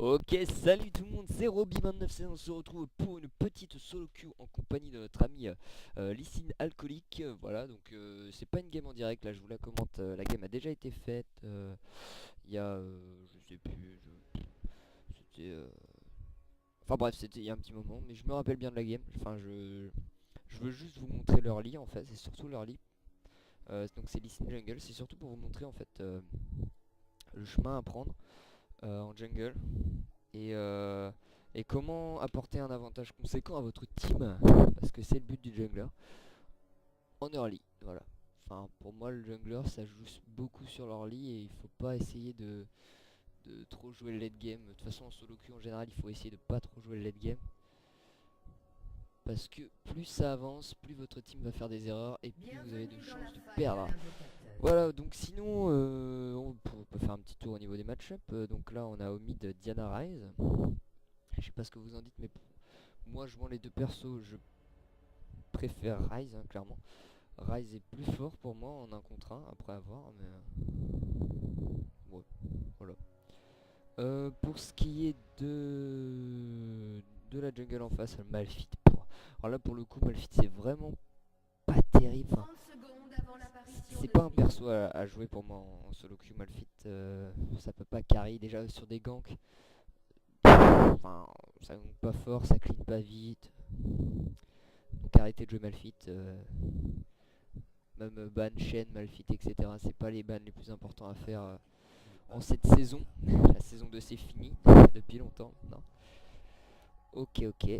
Ok, salut tout le monde, c'est Roby2916, on se retrouve pour une petite solo queue en compagnie de notre ami Lysine Alcoolique. Voilà, donc c'est pas une game en direct, là je vous la commente, la game a déjà été faite, il y a, je sais plus, c'était, enfin bref, c'était il y a un petit moment, mais je me rappelle bien de la game, enfin je veux juste vous montrer leur lit en fait, c'est surtout leur lit. Donc c'est Lysine Jungle, c'est surtout pour vous montrer en fait le chemin à prendre en jungle. et, euh, et comment apporter un avantage conséquent à votre team, parce que c'est le but du jungler, en early, voilà. Enfin, pour moi, le jungler, ça joue beaucoup sur l'early et il faut pas essayer de trop jouer le late game. De toute façon, en solo queue, en général, il faut essayer de pas trop jouer le late game. Parce que plus ça avance, plus votre team va faire des erreurs et plus vous avez de chances de perdre. Voilà, donc sinon, on peut faire un petit tour au niveau des match-up. Donc là, on a au mid Diana Ryze. Je sais pas ce que vous en dites, mais moi, jouant les deux persos, je préfère Ryze, hein, clairement. Ryze est plus fort pour moi en un contre un, après avoir, mais ouais, voilà. Pour ce qui est de la jungle en face, Malphite. Alors là, pour le coup, Malphite, c'est vraiment pas terrible. Enfin, c'est pas un perso à jouer pour moi en solo queue. Malphite, ça peut pas carry déjà sur des ganks. Enfin, ça gank pas fort, ça clean pas vite. Donc arrêtez de jouer Malphite. Même ban, Shen, Malphite, etc. C'est pas les bans les plus importants à faire en cette saison. La saison 2 c'est fini depuis longtemps maintenant. Ok, ok.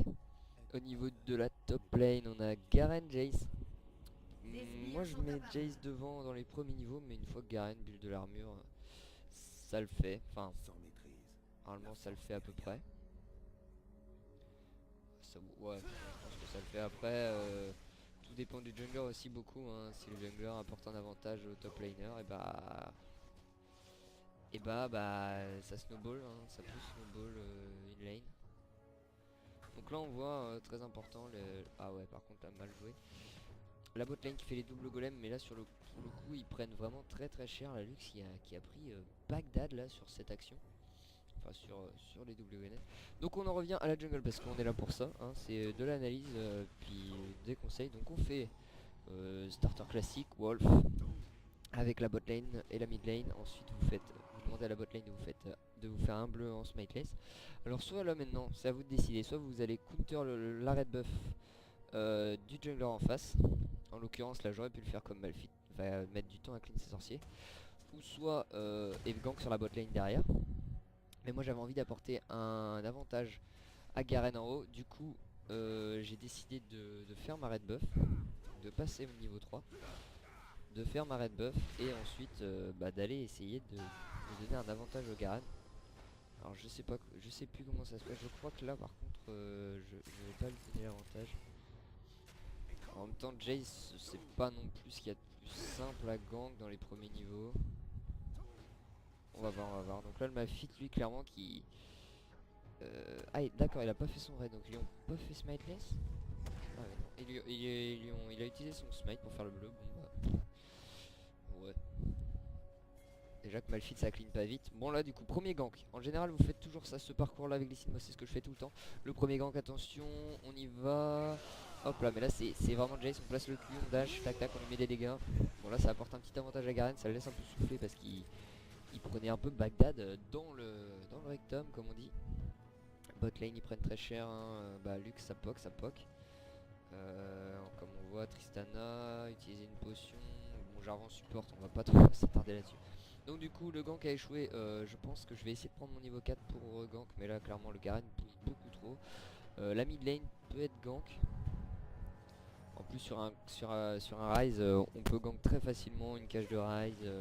Au niveau de la top lane, on a Garen, Jace. Moi je mets Jace devant dans les premiers niveaux, mais une fois que Garen build de l'armure, ça le fait. Enfin, normalement ça le fait à peu près. Ouais, je pense que ça le fait après. Tout dépend du jungler aussi beaucoup, hein. Si le jungler apporte un avantage au top laner, et bah ça snowball, hein, ça peut snowball in lane. Donc là on voit très important ah ouais, par contre là mal joué. La bot lane qui fait les doubles golems, mais là pour le coup ils prennent vraiment très très cher. La Lux qui a pris Bagdad là sur cette action. Enfin sur les WNF. Donc on en revient à la jungle parce qu'on est là pour ça, hein. C'est de l'analyse puis des conseils. Donc on fait starter classique, Wolf, avec la bot lane et la mid lane. Ensuite vous demandez à la bot lane de vous faire un bleu en smiteless. Alors soit là maintenant c'est à vous de décider, soit vous allez counter la red buff du jungler en face. En l'occurrence là j'aurais pu le faire comme Malphite, va mettre du temps à clean ses sorciers. Ou soit et gank sur la bot lane derrière. Mais moi j'avais envie d'apporter un avantage à Garen en haut. Du coup j'ai décidé de faire ma red buff, de passer au niveau 3, de faire ma red buff et ensuite d'aller essayer de donner un avantage au Garen. Alors je sais pas, je sais plus comment ça se passe. Je crois que là par contre je vais pas lui donner l'avantage. En même temps Jace c'est pas non plus ce qu'il y a de plus simple à gank dans les premiers niveaux. On va voir, on va voir. Donc là le Malphite lui clairement qui... Ah d'accord, il a pas fait son raid, donc ils lui ont pas fait smiteless. Ah ouais, non. Il a utilisé son smite pour faire le bleu. Bon bah ouais. Déjà que Malphite ça clean pas vite. Bon là du coup premier gank. En général vous faites toujours ça, ce parcours là avec les signes. Moi c'est ce que je fais tout le temps. Le premier gank, attention, on y va. Hop là, mais là c'est vraiment Jace, on place le cul, on dash, tac tac, on lui met des dégâts. Bon là ça apporte un petit avantage à Garen, ça le laisse un peu souffler parce qu'il prenait un peu Bagdad dans le rectum comme on dit. Bot lane ils prennent très cher, hein. Bah Lux ça poke, ça poke. Comme on voit Tristana utiliser une potion. Bon Jarvan support, on va pas trop s'attarder là-dessus. Donc du coup le gank a échoué, je pense que je vais essayer de prendre mon niveau 4 pour gank, mais là clairement le Garen bouge beaucoup trop. La mid lane peut être gank. En plus sur un Ryze, on peut gank très facilement une cage de Ryze,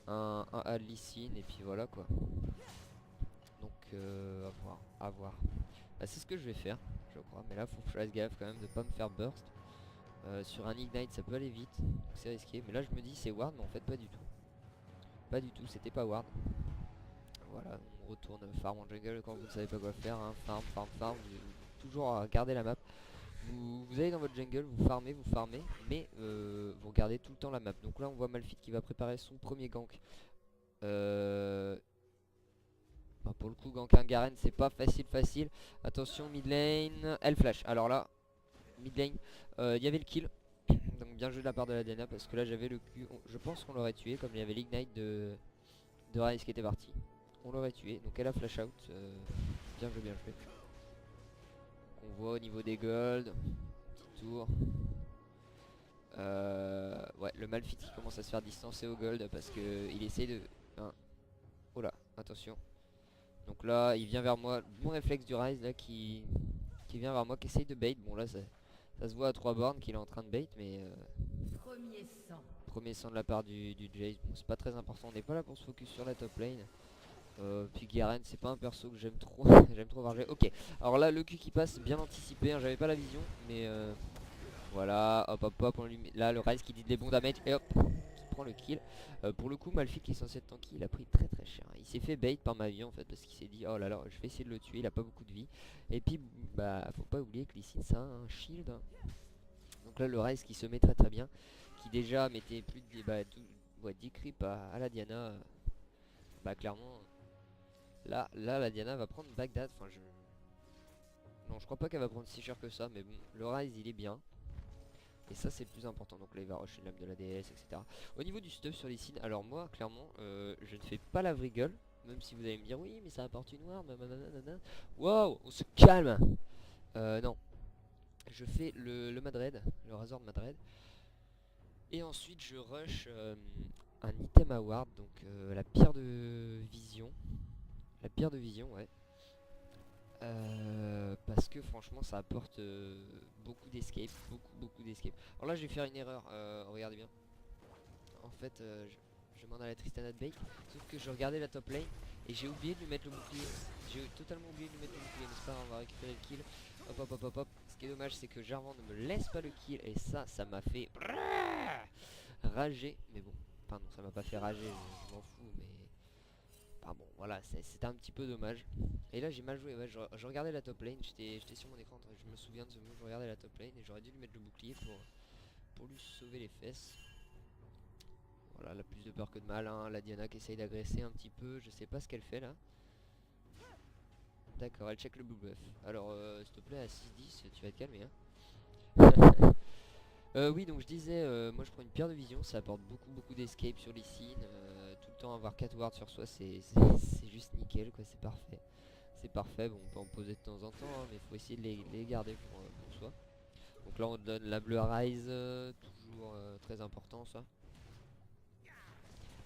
un Alicine et puis voilà quoi. Donc à voir, à voir. Bah, c'est ce que je vais faire, je crois, mais là faut que je fasse gaffe quand même de pas me faire burst. Sur un ignite ça peut aller vite, donc c'est risqué, mais là je me dis c'est ward, mais en fait pas du tout. Pas du tout, c'était pas ward. Voilà, on retourne farm en jungle quand vous ne savez pas quoi faire, hein. Farm, farm, farm, toujours garder la map. Vous allez dans votre jungle, vous farmez, mais vous regardez tout le temps la map. Donc là on voit Malphite qui va préparer son premier gank. Pour le coup, gank un Garen, c'est pas facile. Attention, mid lane, elle flash. Alors là, mid lane, il y avait le kill. Donc bien joué de la part de la Diana parce que là j'avais le Q. Je pense qu'on l'aurait tué comme il y avait l'ignite de Ryze qui était parti. On l'aurait tué. Donc elle a flash out. Bien joué. On voit au niveau des gold. Petit tour. Ouais, le Malphite qui commence à se faire distancer au gold parce que il essaye de... Oh là, attention. Donc là, il vient vers moi. Bon réflexe du Ryze là qui vient vers moi, qui essaye de bait. Bon là, ça se voit à 3 bornes qu'il est en train de bait, mais... Premier sang de la part du Jace. Bon, c'est pas très important. On n'est pas là pour se focus sur la top lane. Puis Garen, c'est pas un perso que j'aime trop. J'aime trop varger. Ok, alors là, le Q qui passe, bien anticipé. Hein, j'avais pas la vision, mais... Voilà, hop, on lui met... Là, le Ryze qui dit des bons damage et hop, qui prend le kill. Pour le coup, Malphite qui est censé être tanky, il a pris très cher. Il s'est fait bait par ma vie en fait, parce qu'il s'est dit oh là là, je vais essayer de le tuer, il a pas beaucoup de vie. Et puis, bah, faut pas oublier que Lee Sin, ça a un shield. Hein. Donc là, le Ryze qui se met très bien, qui déjà mettait plus de 10 creeps à la Diana. Bah, clairement, là, la Diana va prendre Bagdad. Enfin, non, je crois pas qu'elle va prendre si cher que ça, mais bon, le Ryze il est bien. Et ça c'est le plus important. Donc là il va rush une lame de la DS, etc. Au niveau du stuff sur les signes, alors moi clairement je ne fais pas la vraie gueule. Même si vous allez me dire oui mais ça apporte une noire. Wow, on se calme. Non. Je fais le Madred, le Razor de Madred. Et ensuite je rush un item award. Donc la pierre de vision. La pierre de vision, ouais. Parce que franchement ça apporte beaucoup d'escape, beaucoup d'escape. Alors là je vais faire une erreur, regardez bien. En fait je demande à la Tristana de bait, sauf que je regardais la top lane et j'ai oublié de lui mettre le bouclier. J'ai totalement oublié de lui mettre le bouclier, n'est-ce pas? On va récupérer le kill. Hop. Ce qui est dommage c'est que Jarvan ne me laisse pas le kill et ça m'a fait rager. Mais bon, pardon, ça m'a pas fait rager, je m'en fous, mais... Ah bon, voilà, c'était un petit peu dommage. Et là j'ai mal joué, ouais, je regardais la top lane, j'étais sur mon écran, je me souviens de ce moment, je regardais la top lane et j'aurais dû lui mettre le bouclier pour lui sauver les fesses. Voilà, la plus de peur que de mal, hein. La Diana qui essaye d'agresser un petit peu, je sais pas ce qu'elle fait là. D'accord, elle check le blue buff. Alors s'il te plaît à 6-10, tu vas te calmer hein. Oui, donc je disais, moi je prends une pierre de vision, ça apporte beaucoup d'escape sur les signes. Tout le temps avoir 4 wards sur soi, c'est juste nickel, quoi, c'est parfait. C'est parfait, bon, on peut en poser de temps en temps, hein, mais il faut essayer de les garder pour soi. Donc là on donne la bleue à Ryze, toujours très important ça.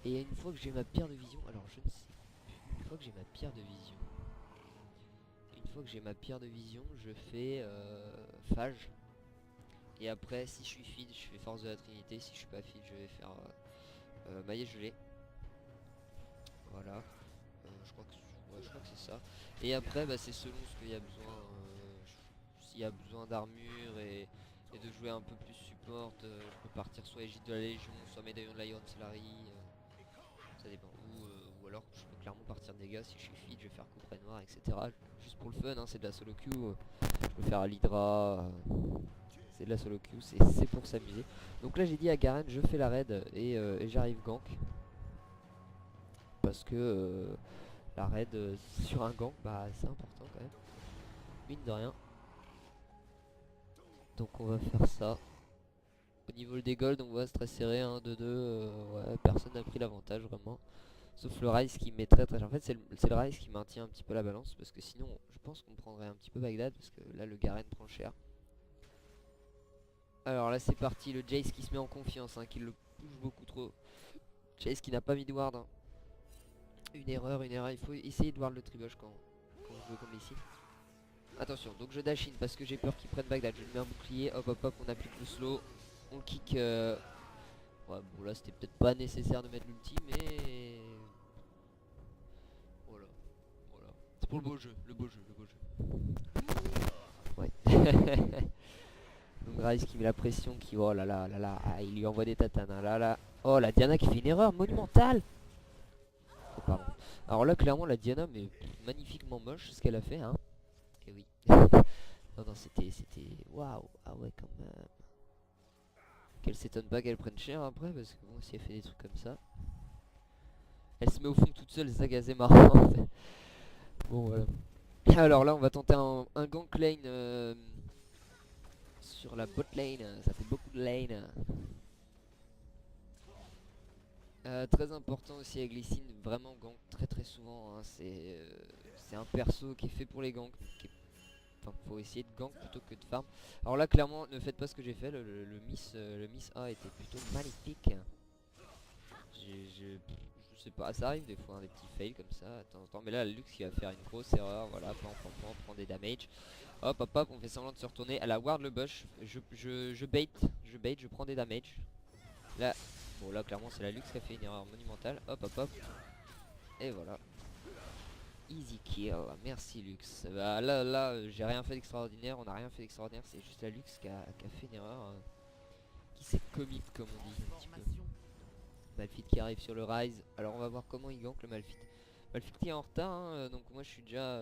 Et une fois que j'ai ma pierre de vision, alors je ne sais plus, une fois que j'ai ma pierre de vision, je fais phage. Et après si je suis feed je fais force de la trinité, si je suis pas feed je vais faire maillet gelé. Voilà, je crois que c'est ça. Et après bah, c'est selon ce qu'il y a besoin, s'il y a besoin d'armure et de jouer un peu plus support, je peux partir soit Égide de la Légion, soit Médaillon de l'Iron Slary, ça dépend. Ou alors je peux clairement partir de dégâts si je suis feed, je vais faire coup près noir, etc. Juste pour le fun, hein, c'est de la solo queue, je peux faire à l'Hydra. C'est de la solo queue, c'est pour s'amuser. Donc là j'ai dit à Garen je fais la raid et j'arrive gank. Parce que la raid sur un gank bah c'est important quand même. Mine de rien. Donc on va faire ça. Au niveau des golds on voit c'est très serré, 1, 2, 2, ouais personne n'a pris l'avantage vraiment. Sauf le Ryze qui met très en fait c'est le Ryze qui maintient un petit peu la balance. Parce que sinon je pense qu'on prendrait un petit peu Bagdad. Parce que là le Garen prend cher. Alors là c'est parti, le Jace qui se met en confiance, hein, qui le pousse beaucoup trop. Jace qui n'a pas mis de ward. Hein. Une erreur, il faut essayer de ward le tribush quand on joue comme ici. Attention, donc je dash in parce que j'ai peur qu'il prenne Bagdad. Je lui mets un bouclier, hop, on applique le slow. On kick. Ouais, bon là c'était peut-être pas nécessaire de mettre l'ulti, mais... Voilà. C'est pour le beau jeu. Ouais. Donc Ryze qui met la pression, qui oh là là, il lui envoie des tatanes, hein, là. Oh la Diana qui fait une erreur monumentale. Oh pardon. Alors là clairement la Diana mais magnifiquement moche ce qu'elle a fait hein. Et oui. non c'était waouh, ah ouais quand même. Qu'elle s'étonne pas qu'elle prenne cher après parce que bon si elle fait des trucs comme ça. Elle se met au fond toute seule, c'est ça qui est assez marrant. Bon voilà. Alors là on va tenter un gank lane sur la bot lane, ça fait beaucoup de lane. Très important aussi avec Lee Sin, vraiment gank très souvent, hein. C'est un perso qui est fait pour les ganks, enfin, faut essayer de gank plutôt que de farm. Alors là clairement ne faites pas ce que j'ai fait, le miss A était plutôt magnifique. Je sais pas, ça arrive des fois, hein, des petits fails comme ça de temps en temps. Mais là Lux qui va faire une grosse erreur, voilà, pan, prend des damage. Hop hop hop, on fait semblant de se retourner. Elle a ward le bush, je bait, je prends des damage. Là, bon là clairement c'est la Lux qui a fait une erreur monumentale. Hop hop hop. Et voilà. Easy kill, merci Lux. Bah, là j'ai rien fait d'extraordinaire, on a rien fait d'extraordinaire, c'est juste la Lux qui a fait une erreur, qui s'est commit comme on dit un petit peu. Malphite qui arrive sur le rise, alors on va voir comment il gank le Malphite. Malphite qui est en retard, hein, donc moi je suis déjà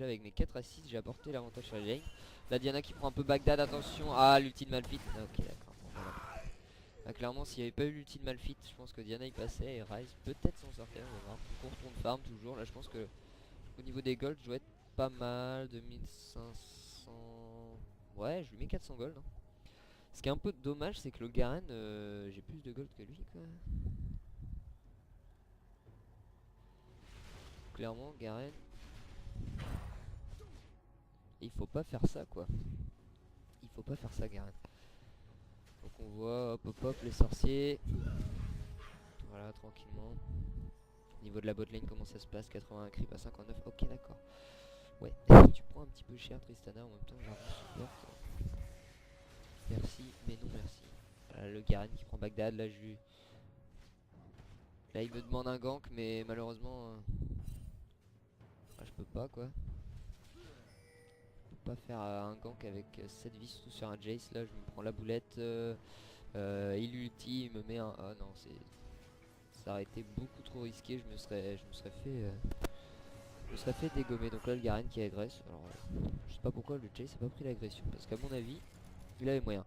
avec mes 4 assists, j'ai apporté l'avantage sur la lane. La Diana qui prend un peu Bagdad, attention, ah l'ulti de Malphite, ah, ok d'accord. Bon, voilà. Ah, clairement s'il n'y avait pas eu l'ulti de Malphite, je pense que Diana il passait et Rise peut-être s'en sortait, on va voir. On retourne farm toujours, là je pense que au niveau des gold, je dois être pas mal, 2500... Ouais, je lui mets 400 gold. Hein. Ce qui est un peu dommage, c'est que le Garen, j'ai plus de gold que lui, quoi. Clairement, Garen... Il faut pas faire ça, quoi. Il faut pas faire ça, Garen. Donc on voit, hop hop hop, les sorciers. Voilà, tranquillement. Au niveau de la botlane, comment ça se passe? 81 creep à 59, ok d'accord. Ouais, tu prends un petit peu cher Tristana, en même temps j'arrive support. Merci, mais non merci. Voilà, le Garen qui prend Bagdad, là je lui... Là il me demande un gank mais malheureusement je peux pas quoi. Je peux pas faire un gank avec 7 vies surtout sur un Jace. Là je me prends la boulette, il ulti, il me met un... Ah non c'est... Ça aurait été beaucoup trop risqué, je me serais fait dégommer. Donc là le Garen qui agresse. Alors je sais pas pourquoi le Jace a pas pris l'agression parce qu'à mon avis il avait moyen.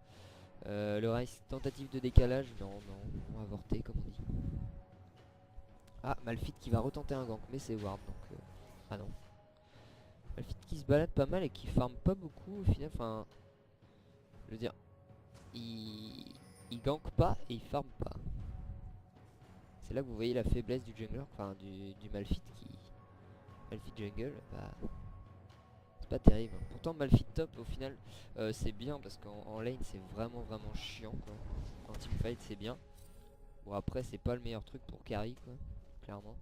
Le reste tentative de décalage, non, avorté comme on dit. Ah, Malphite qui va retenter un gank, mais c'est ward donc. Ah non. Malphite qui se balade pas mal et qui farm pas beaucoup au final. Enfin, je veux dire, il gank pas et il farm pas. C'est là que vous voyez la faiblesse du jungler, enfin du Malphite qui. Malphite jungle, bah. C'est pas terrible. Pourtant, Malphite top au final, c'est bien parce qu'en lane c'est vraiment chiant quoi. En teamfight c'est bien. Bon, après, c'est pas le meilleur truc pour carry quoi, clairement.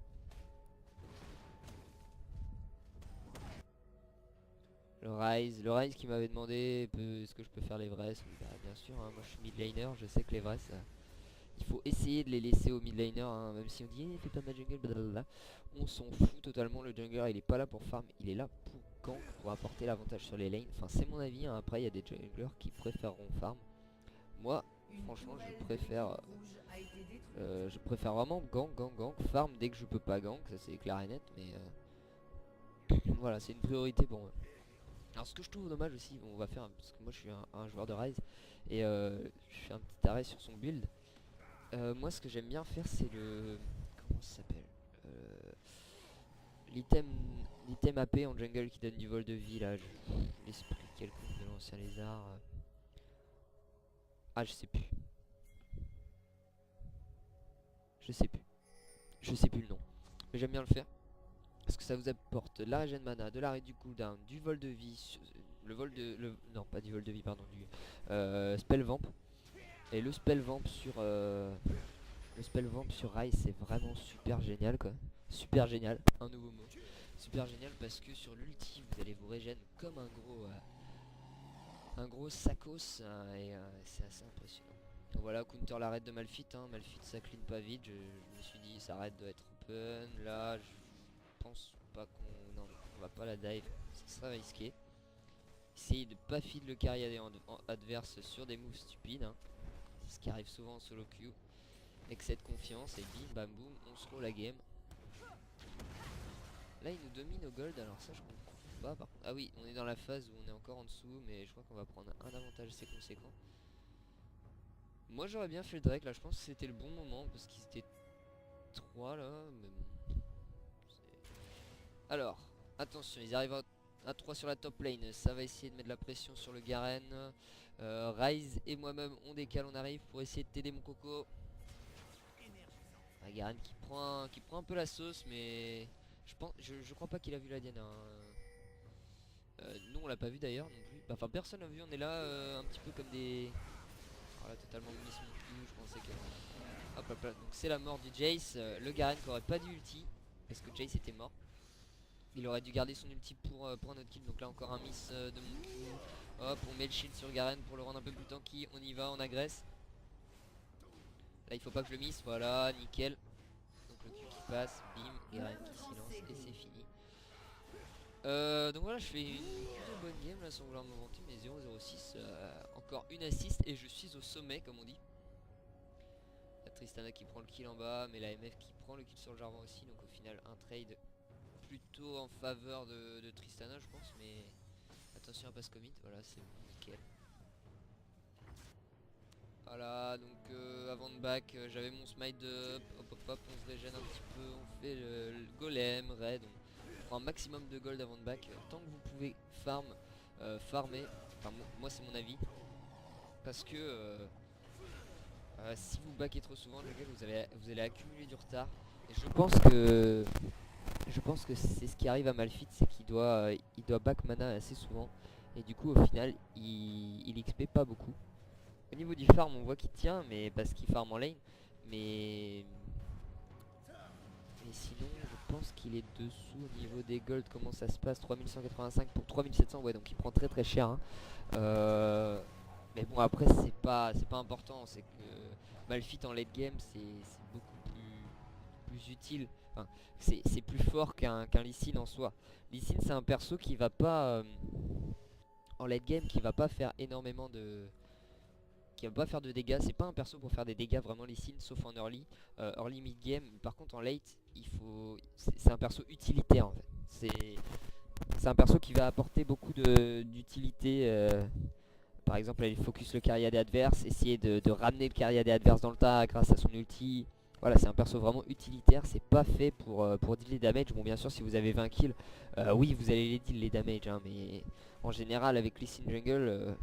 Le Rise qui m'avait demandé est-ce que je peux faire les vrais. Bah, bien sûr, hein, moi je suis mid laner, je sais que les vrais ça, il faut essayer de les laisser au mid laner, hein, même si on dit fais pas ma jungle, blablabla. On s'en fout totalement, le jungler il est pas là pour farm, il est là pour gank, pour apporter l'avantage sur les lanes. Enfin c'est mon avis, hein. Après il y a des junglers qui préféreront farm. Moi franchement je préfère vraiment gank, farm dès que je peux pas gank, ça c'est clair et net, mais voilà c'est une priorité pour moi. Alors ce que je trouve dommage aussi, on va faire, parce que moi je suis un joueur de Rise et je fais un petit arrêt sur son build. Moi ce que j'aime bien faire c'est le... Comment ça s'appelle, l'item AP en jungle qui donne du vol de vie là. L'esprit quelconque de l'ancien lézard. Ah je sais plus. Je sais plus le nom. Mais j'aime bien le faire. Parce que ça vous apporte la régène mana, de l'arrêt du cooldown, du vol de vie, non pas du vol de vie pardon, du spell vamp. Et le spell vamp sur Rise c'est vraiment super génial quoi. Super génial, un nouveau mot. Super génial parce que sur l'ulti vous allez vous régène comme un gros sacos et c'est assez impressionnant. Donc voilà, counter l'arrête de Malphite, hein. Malphite ça clean pas vite, je me suis dit ça arrête d'être open. Là je pense pas qu'on... Non, on va pas la dive, ça serait risqué. Essayez de pas feed le carry adverse sur des moves stupides, hein. Ce qui arrive souvent en solo queue. Excès de confiance et bim bam boum, on se roule la game. Là il nous domine au gold, alors ça je comprends pas. Ah oui, on est dans la phase où on est encore en dessous, mais je crois qu'on va prendre un avantage assez conséquent. Moi j'aurais bien fait le Drake là, je pense que c'était le bon moment parce qu'ils étaient 3 là, mais bon. Alors, Attention, ils arrivent à 3 sur la top lane. Ça va essayer de mettre de la pression sur le Garen. Ryze et moi-même on décale, on arrive pour essayer de t'aider mon coco. Garen qui prend un peu la sauce, mais je crois pas qu'il a vu la Diana. Nous on l'a pas vu d'ailleurs non plus. Enfin personne l'a vu, on est là un petit peu comme des... Voilà, totalement miss mon clou, je pensais que... Hop hop là, donc c'est la mort du Jace. Le Garen qui aurait pas dû ulti, parce que Jace était mort. Il aurait dû garder son ulti pour un autre kill, donc là encore un miss de mon Q. Hop, on met le shield sur Garen pour le rendre un peu plus tanky, on y va, on agresse. Là il faut pas que je le miss, voilà, nickel. Donc le Q qui passe, bim, Garen qui silence et c'est fini. Donc voilà, je fais une plutôt bonne game là sans vouloir me vanter, mais 0-0-6, encore une assist et je suis au sommet comme on dit. La Tristana qui prend le kill en bas, mais la MF qui prend le kill sur le Jarvan aussi, donc au final un trade plutôt en faveur de Tristana je pense, mais attention à pas se commit, voilà c'est nickel. Voilà, donc avant de back, j'avais mon smite de hop hop hop, on se régène un petit peu, on fait le golem, raid, on prend un maximum de gold avant de back, tant que vous pouvez farmer, enfin moi c'est mon avis, parce que si vous backez trop souvent, vous allez accumuler du retard, et je pense que c'est ce qui arrive à Malphite, c'est qu'il doit back mana assez souvent, et du coup au final il XP pas beaucoup. Au niveau du farm on voit qu'il tient, mais parce qu'il farm en lane, mais sinon je pense qu'il est dessous au niveau des gold. Comment ça se passe? 3185 pour 3700, ouais, donc il prend très cher hein. Mais bon après c'est pas important, c'est que Malphite en late game c'est beaucoup plus utile, enfin, c'est plus fort qu'un Lee Sin en soi. Lee Sin c'est un perso qui va pas en late game, qui va pas faire énormément de... qui va pas faire de dégâts, c'est pas un perso pour faire des dégâts vraiment Lee Sin, sauf en early mid game. Par contre en late c'est un perso utilitaire en fait. C'est un perso qui va apporter beaucoup d'utilité, par exemple aller focus le carry des adverses, essayer de ramener le carry des adverses dans le tas grâce à son ulti. Voilà, c'est un perso vraiment utilitaire, c'est pas fait pour deal les damage. Bon bien sûr si vous avez 20 kills, oui vous allez les deal les damage hein, mais en général avec Lee Sin jungle,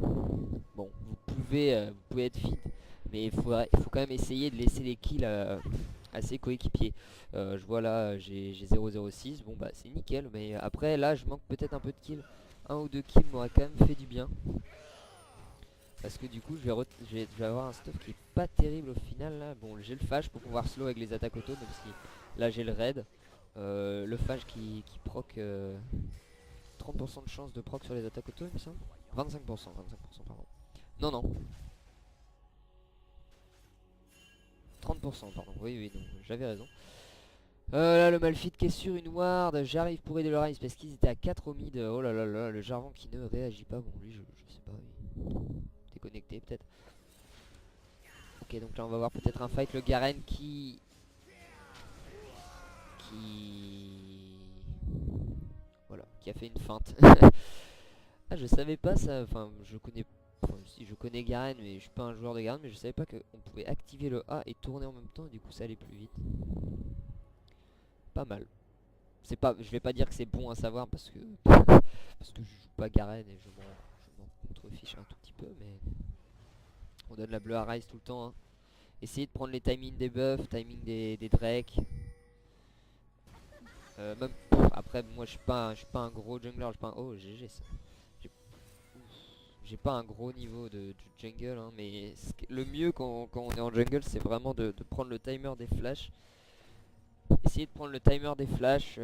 bon vous pouvez être fit, mais il faut quand même essayer de laisser les kills à ses coéquipiers. Je vois là j'ai 0-0-6, bon bah c'est nickel, mais après là je manque peut-être un peu de kills. Un ou deux kills m'aurait quand même fait du bien. Parce que du coup je vais avoir un stuff qui est pas terrible au final là. Bon j'ai le flash pour pouvoir slow avec les attaques auto, même si là j'ai le raid. Le flash qui proc 30% de chance de proc sur les attaques auto il me semble. 25% pardon. Non 30% pardon, oui non, j'avais raison. Là le Malphite qui est sur une ward, j'arrive pour aider le Ryze parce qu'ils étaient à 4 au mid. Oh là là, le Jarvan qui ne réagit pas, bon lui je sais pas, déconnecté peut-être. Ok donc là on va voir peut-être un fight, le Garen qui voilà, qui a fait une feinte. Ah je savais pas ça, enfin si je connais Garen mais je suis pas un joueur de Garen, mais je savais pas qu'on pouvait activer le A et tourner en même temps et du coup ça allait plus vite. Pas mal. Je vais pas dire que c'est bon à savoir parce que je joue pas Garen et je m'en contrefiche un tout petit peu, mais on donne la bleue à Ryze tout le temps hein. Essayez de prendre les timings des buffs, timing des Drake. Même après moi je suis pas un gros jungler, je suis pas un... Oh GG ça. J'ai pas un gros niveau de jungle hein, mais le mieux quand on est en jungle c'est vraiment de prendre le timer des flashs. Essayez de prendre le timer des flashs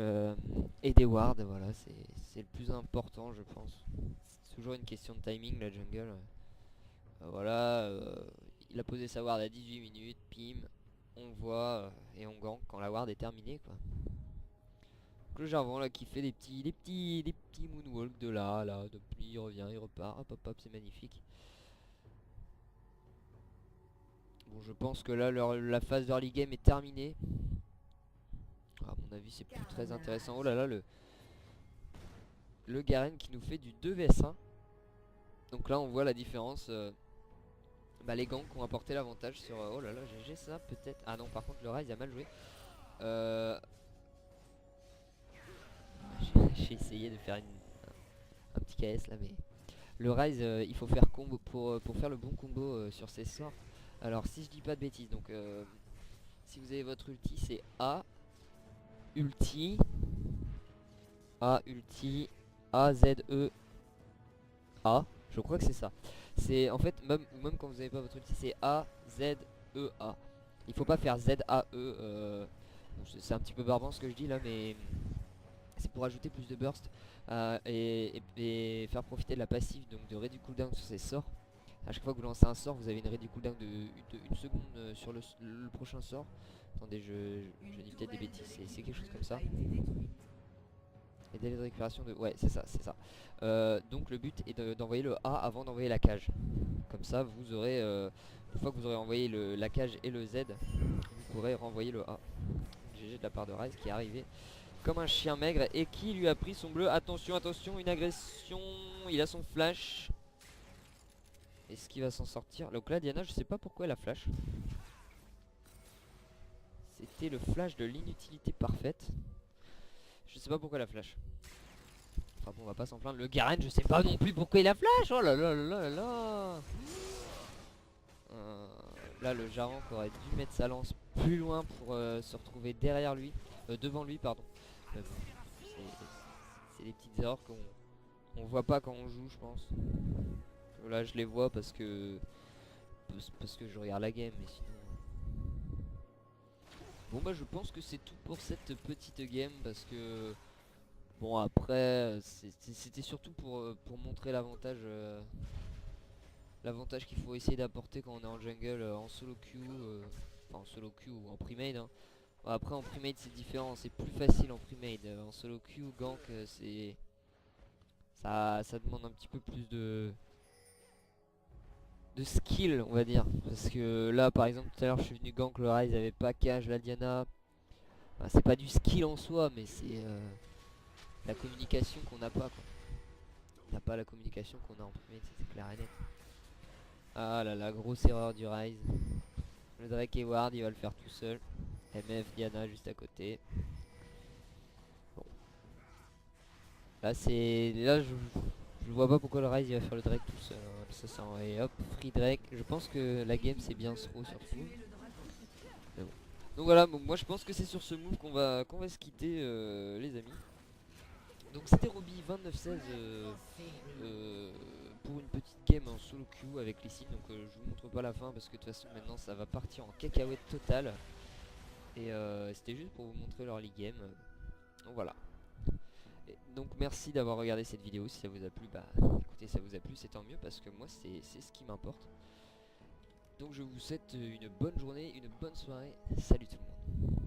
et des wards, voilà c'est le plus important je pense. C'est toujours une question de timing la jungle. Voilà, il a posé sa ward à 18 minutes, pim, on voit et on gank quand la ward est terminée quoi. Donc le Jarvan là qui fait des petits moonwalk de là, depuis il revient, il repart, hop, c'est magnifique. Bon je pense que là la phase d'early game est terminée. À mon avis c'est plus très intéressant. Oh là là le Garen qui nous fait du 2 vs 1. Donc là on voit la différence. Les ganks ont apporté l'avantage sur... oh là là GG ça peut-être. Ah non par contre le Ryze a mal joué. J'ai essayé de faire un petit KS là, mais le Rise, il faut faire combo pour faire le bon combo sur ses sorts. Alors si je dis pas de bêtises, donc si vous avez votre ulti, c'est A ulti A Z E A. Je crois que c'est ça. C'est en fait même quand vous avez pas votre ulti, c'est A Z E A. Il faut pas faire Z A E. Bon, c'est un petit peu barbant ce que je dis là, mais c'est pour ajouter plus de burst et faire profiter de la passive, donc de réduire cooldown sur ses sorts. À chaque fois que vous lancez un sort, vous avez une réduction cooldown de 1 seconde sur le prochain sort. Attendez, je dis peut-être des bêtises, c'est quelque chose comme ça. Et délai de récupération de... Ouais, c'est ça, c'est ça. Donc le but est d'envoyer le A avant d'envoyer la cage. Comme ça, vous aurez... une fois que vous aurez envoyé la cage et le Z, vous pourrez renvoyer le A. GG de la part de Rise qui est arrivé comme un chien maigre et qui lui a pris son bleu. Attention, attention, une agression. Il a son flash. Est-ce qu'il va s'en sortir? Donc là, Diana, je sais pas pourquoi elle a flash. C'était le flash de l'inutilité parfaite. Je sais pas pourquoi elle a flash. Enfin bon, on va pas s'en plaindre. Le Garen, je sais pas non plus pourquoi il a flash. Oh là là là là là là. Là, le Jarran aurait dû mettre sa lance plus loin pour se retrouver derrière lui. Devant lui, pardon. Bon, c'est des petites erreurs qu'on voit pas quand on joue, je pense. Là, je les vois parce que je regarde la game, mais sinon. Bon bah je pense que c'est tout pour cette petite game parce que bon après c'était surtout pour montrer l'avantage l'avantage qu'il faut essayer d'apporter quand on est en jungle en solo queue, enfin en solo queue ou en pre-made hein. Bon, après en pre-made c'est différent, c'est plus facile en pre-made, en solo queue gank c'est ça demande un petit peu plus de skill on va dire, parce que là par exemple tout à l'heure je suis venu gank le Rise, avait pas cage la Diana. Enfin, c'est pas du skill en soi, mais c'est la communication qu'on n'a pas quoi. On n'a pas la communication qu'on a en premier, c'est clair et net. Ah là là, grosse erreur du Rise. Le Drake et Ward, il va le faire tout seul. MF, Diana juste à côté. Bon. Là c'est... Là je vois pas pourquoi le Rise il va faire le Drake tout seul. Hein. Ça c'est un... Et hop, free Drake. Je pense que la game c'est bien throw sur ce move. Mais bon. Donc voilà, donc moi je pense que c'est sur ce move qu'on va se quitter les amis. Donc c'était Roby 29-16 pour une petite game en solo queue avec Lee. Donc je vous montre pas la fin parce que de toute façon maintenant ça va partir en cacahuète totale. Et c'était juste pour vous montrer leur league game. Donc voilà. Et donc merci d'avoir regardé cette vidéo. Si ça vous a plu, bah écoutez, ça vous a plu, c'est tant mieux parce que moi c'est ce qui m'importe. Donc je vous souhaite une bonne journée, une bonne soirée. Salut tout le monde.